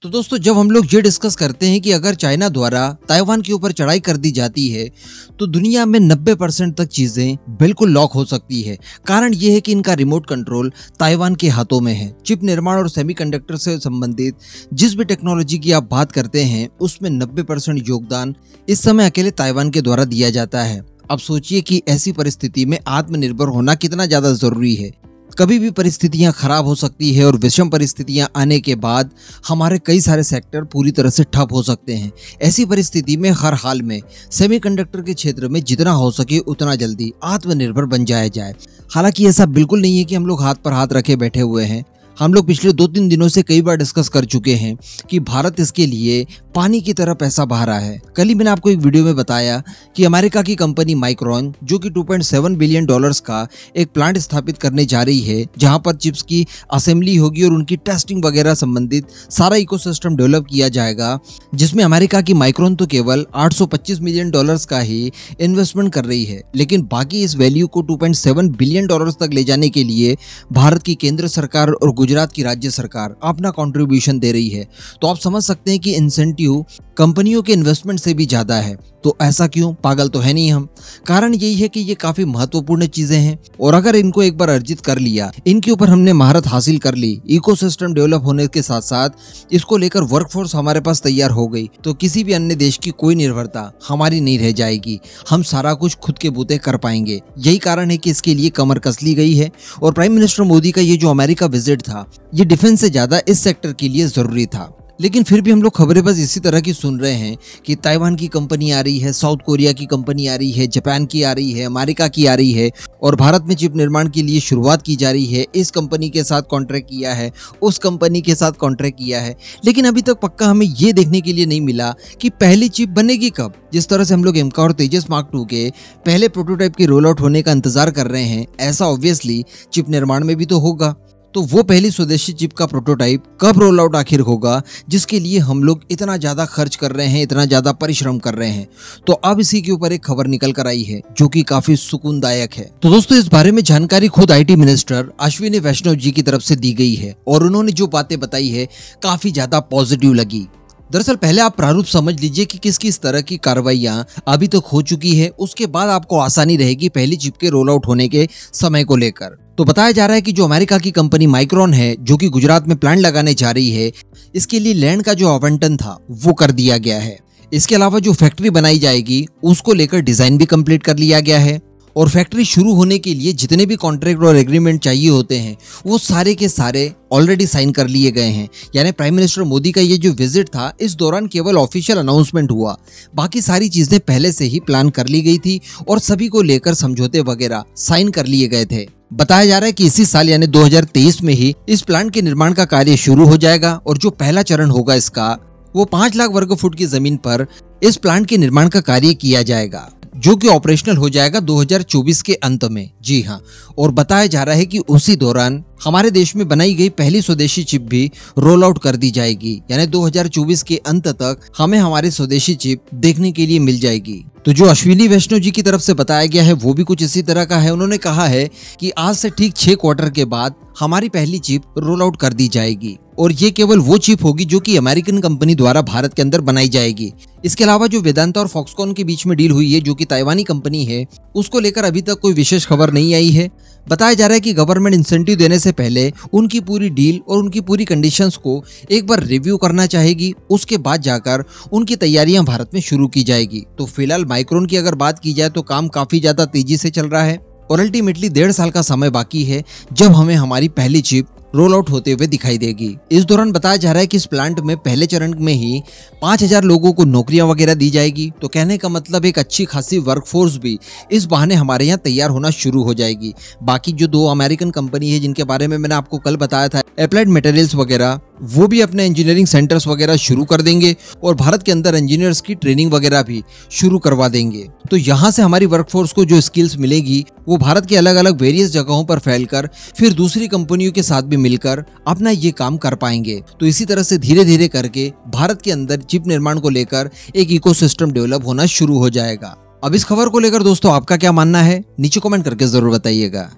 तो दोस्तों जब हम लोग ये डिस्कस करते हैं कि अगर चाइना द्वारा ताइवान के ऊपर चढ़ाई कर दी जाती है तो दुनिया में 90% तक चीजें बिल्कुल लॉक हो सकती है। कारण ये है कि इनका रिमोट कंट्रोल ताइवान के हाथों में है। चिप निर्माण और सेमीकंडक्टर से संबंधित जिस भी टेक्नोलॉजी की आप बात करते हैं उसमें 90% योगदान इस समय अकेले ताइवान के द्वारा दिया जाता है। अब सोचिए कि ऐसी परिस्थिति में आत्मनिर्भर होना कितना ज्यादा जरूरी है। कभी भी परिस्थितियां खराब हो सकती है और विषम परिस्थितियां आने के बाद हमारे कई सारे सेक्टर पूरी तरह से ठप हो सकते हैं। ऐसी परिस्थिति में हर हाल में सेमीकंडक्टर के क्षेत्र में जितना हो सके उतना जल्दी आत्मनिर्भर बन जाया जाए। हालांकि ऐसा बिल्कुल नहीं है कि हम लोग हाथ पर हाथ रखे बैठे हुए हैं। हम लोग पिछले 2-3 दिनों से कई बार डिस्कस कर चुके हैं कि भारत इसके लिए पानी की तरह पैसा बहा रहा है। कल ही मैंने आपको एक वीडियो में बताया कि अमेरिका की कंपनी माइक्रोन जो कि $2.7 बिलियन का एक प्लांट स्थापित करने जा रही है, जहां पर चिप्स की असेंबली होगी और उनकी टेस्टिंग वगैरह संबंधित सारा इकोसिस्टम डेवलप किया जाएगा, जिसमें अमेरिका की माइक्रोन तो केवल $825 मिलियन का ही इन्वेस्टमेंट कर रही है, लेकिन बाकी इस वैल्यू को $2.7 बिलियन तक ले जाने के लिए भारत की केंद्र सरकार और गुजरात की राज्य सरकार अपना कंट्रीब्यूशन दे रही है। तो आप समझ सकते हैं कि इंसेंटिव कंपनियों के इन्वेस्टमेंट से भी ज्यादा है। तो ऐसा क्यों? पागल तो है नहीं हम। कारण यही है कि ये काफी महत्वपूर्ण चीजें हैं और अगर इनको एक बार अर्जित कर लिया, इनके ऊपर हमने महारत हासिल कर ली, इकोसिस्टम डेवलप होने के साथ साथ इसको लेकर वर्कफोर्स हमारे पास तैयार हो गई, तो किसी भी अन्य देश की कोई निर्भरता हमारी नहीं रह जाएगी। हम सारा कुछ खुद के बूते कर पाएंगे। यही कारण है कि इसके लिए कमर कस ली गई है और प्राइम मिनिस्टर मोदी का ये जो अमेरिका विजिट था, ये डिफेंस से ज्यादा इस सेक्टर के लिए जरूरी था। लेकिन फिर भी हम लोग खबरें बस इसी तरह की सुन रहे हैं कि ताइवान की कंपनी आ रही है, साउथ कोरिया की कंपनी आ रही है, जापान की आ रही है, अमेरिका की आ रही है और भारत में चिप निर्माण के लिए शुरुआत की जा रही है। इस कंपनी के साथ कॉन्ट्रैक्ट किया है, उस कंपनी के साथ कॉन्ट्रैक्ट किया है, लेकिन अभी तक पक्का हमें ये देखने के लिए नहीं मिला कि पहली चिप बनेगी कब। जिस तरह से हम लोग एमका और तेजस Mark II के पहले प्रोटोटाइप के रोल आउट होने का इंतजार कर रहे हैं, ऐसा ऑब्वियसली चिप निर्माण में भी तो होगा। तो वो पहली स्वदेशी चिप का प्रोटोटाइप कब रोल आउट आखिर होगा, जिसके लिए हम लोग इतना ज्यादा खर्च कर रहे हैं, इतना ज्यादा परिश्रम कर रहे हैं। तो अब इसी के ऊपर एक खबर निकल कर आई है जो कि काफी सुकूनदायक है। तो दोस्तों इस बारे में जानकारी खुद IT मिनिस्टर अश्विनी वैष्णव जी की तरफ से दी गई है और उन्होंने जो बातें बताई है काफी ज्यादा पॉजिटिव लगी। दरअसल पहले आप प्रारूप समझ लीजिए कि किस किस तरह की कार्रवाइयां अभी तक हो चुकी है, उसके बाद आपको आसानी रहेगी पहली चिप के रोल आउट होने के समय को लेकर। तो बताया जा रहा है कि जो अमेरिका की कंपनी माइक्रोन है जो कि गुजरात में प्लांट लगाने जा रही है, इसके लिए लैंड का जो आवंटन था वो कर दिया गया है। इसके अलावा जो फैक्ट्री बनाई जाएगी उसको लेकर डिजाइन भी कंप्लीट कर लिया गया है और फैक्ट्री शुरू होने के लिए जितने भी कॉन्ट्रैक्ट और एग्रीमेंट चाहिए होते हैं वो सारे के सारे ऑलरेडी साइन कर लिए गए हैं। यानी प्राइम मिनिस्टर मोदी का ये जो विजिट था, इस दौरान केवल ऑफिशियल अनाउंसमेंट हुआ, बाकी सारी चीजें पहले से ही प्लान कर ली गई थी और सभी को लेकर समझौते वगैरह साइन कर लिए गए थे। बताया जा रहा है कि इसी साल यानी 2023 में ही इस प्लांट के निर्माण का कार्य शुरू हो जाएगा और जो पहला चरण होगा इसका, वो 5 लाख वर्ग फुट की जमीन पर इस प्लांट के निर्माण का कार्य किया जाएगा, जो कि ऑपरेशनल हो जाएगा 2024 के अंत में। जी हाँ, और बताया जा रहा है कि उसी दौरान हमारे देश में बनाई गई पहली स्वदेशी चिप भी रोल आउट कर दी जाएगी। यानी 2024 के अंत तक हमें हमारी स्वदेशी चिप देखने के लिए मिल जाएगी। तो जो अश्विनी वैष्णव जी की तरफ से बताया गया है वो भी कुछ इसी तरह का है। उन्होंने कहा है कि आज से ठीक 6 क्वार्टर के बाद हमारी पहली चिप रोल आउट कर दी जाएगी और ये केवल वो चिप होगी जो कि अमेरिकन कंपनी द्वारा भारत के अंदर बनाई जाएगी। इसके अलावा जो वेदांता और फॉक्सकॉन के बीच में डील हुई है जो कि ताइवानी कंपनी है, उसको लेकर अभी तक कोई विशेष खबर नहीं आई है। बताया जा रहा है कि गवर्नमेंट इंसेंटिव देने से पहले उनकी पूरी डील और उनकी पूरी कंडीशंस को एक बार रिव्यू करना चाहेगी, उसके बाद जाकर उनकी तैयारियां भारत में शुरू की जाएगी। तो फिलहाल माइक्रोन की अगर बात की जाए तो काम काफी ज्यादा तेजी से चल रहा है और अल्टीमेटली 1.5 साल का समय बाकी है जब हमें हमारी पहली चिप रोल आउट होते हुए दिखाई देगी। इस दौरान बताया जा रहा है कि इस प्लांट में पहले चरण में ही 5000 लोगों को नौकरियां वगैरह दी जाएगी। तो कहने का मतलब एक अच्छी खासी वर्कफोर्स भी इस बहाने हमारे यहाँ तैयार होना शुरू हो जाएगी। बाकी जो 2 अमेरिकन कंपनी है जिनके बारे में मैंने आपको कल बताया था, अप्लाइड मटेरियल्स वगैरह, वो भी अपने इंजीनियरिंग सेंटर्स वगैरह शुरू कर देंगे और भारत के अंदर इंजीनियर्स की ट्रेनिंग वगैरह भी शुरू करवा देंगे। तो यहाँ से हमारी वर्कफोर्स को जो स्किल्स मिलेगी वो भारत के अलग अलग वेरियस जगहों पर फैलकर फिर दूसरी कंपनियों के साथ भी मिलकर अपना ये काम कर पाएंगे। तो इसी तरह से धीरे धीरे करके भारत के अंदर चिप निर्माण को लेकर एक इकोसिस्टम डेवलप होना शुरू हो जाएगा। अब इस खबर को लेकर दोस्तों आपका क्या मानना है, नीचे कमेंट करके जरूर बताइएगा।